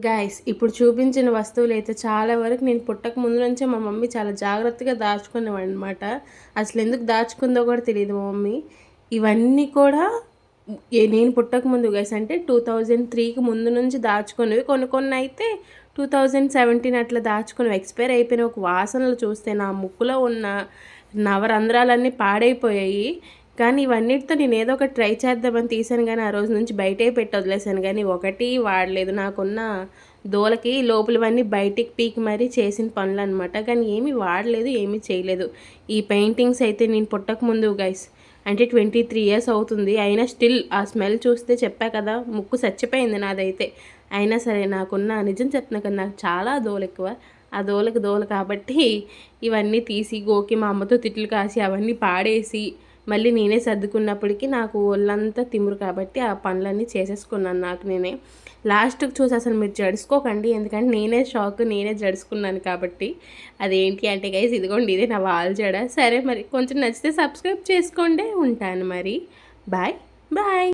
Guys ఇప్పుడు చూపించిన వస్తువులైతే చాలా వరకు నేను పుట్టక ముందు నుంచే మా మమ్మీ చాలా జాగ్రత్తగా దాచుకునేవాడనమాట. అసలెందుకు దాచుకుందో కూడా తెలీదు మా మమ్మీ. ఇవన్నీ కూడా నేను పుట్టక ముందు గైస్, అంటే 2003కి ముందు నుంచి దాచుకునేవి. కొన్ని కొన్నయితే 2017 అట్లా దాచుకునేవి. ఎక్స్‌పైర్ అయిపోయిన ఒక వాసనలు చూస్తే నా ముక్కులో ఉన్న నవరంధ్రాలన్నీ పాడైపోయాయి. కానీ ఇవన్నిటితో నేను ఏదో ఒకటి ట్రై చేద్దామని తీశాను గానీ, ఆ రోజు నుంచి బయటే పెట్టి వదిలేసాను గానీ, ఒకటి వాడలేదు. నాకున్న దూలకి లోపలివన్నీ బయటికి పీకి మరీ చేసిన పనులనమాట. కానీ ఏమీ వాడలేదు, ఏమీ చేయలేదు. ఈ పెయింటింగ్స్ అయితే నేను పుట్టకముందు గైస్, అంటే 23 ఇయర్స్ అవుతుంది. అయినా స్టిల్ ఆ స్మెల్ చూస్తే చెప్పా కదా, ముక్కు చచ్చిపోయింది నాదైతే. అయినా సరే నాకున్న, నిజం చెప్తున్నా కదా, నాకు చాలా దూలెక్కువ. ఆ దూలకి దూల కాబట్టి ఇవన్నీ తీసి గోకి మా అమ్మతో తిట్లు కాసి అవన్నీ పాడేసి మళ్ళీ నేనే సర్దుకున్నప్పటికీ నాకు ఒళ్ళంతా తిమ్మురు కాబట్టి ఆ పనులన్నీ చేసేసుకున్నాను నాకు నేనే. లాస్ట్‌కి చూసి అసలు మీరు జడుసుకోకండి, ఎందుకంటే నేనే షాక్, నేనే జడుసుకున్నాను కాబట్టి. అదేంటి అంటే గైస్, ఇదిగోండి ఇదే నా వాల్ జడ. సరే మరి కొంచెం నచ్చితే సబ్స్క్రైబ్ చేసుకోండి. ఉంటాను మరి. Bye bye.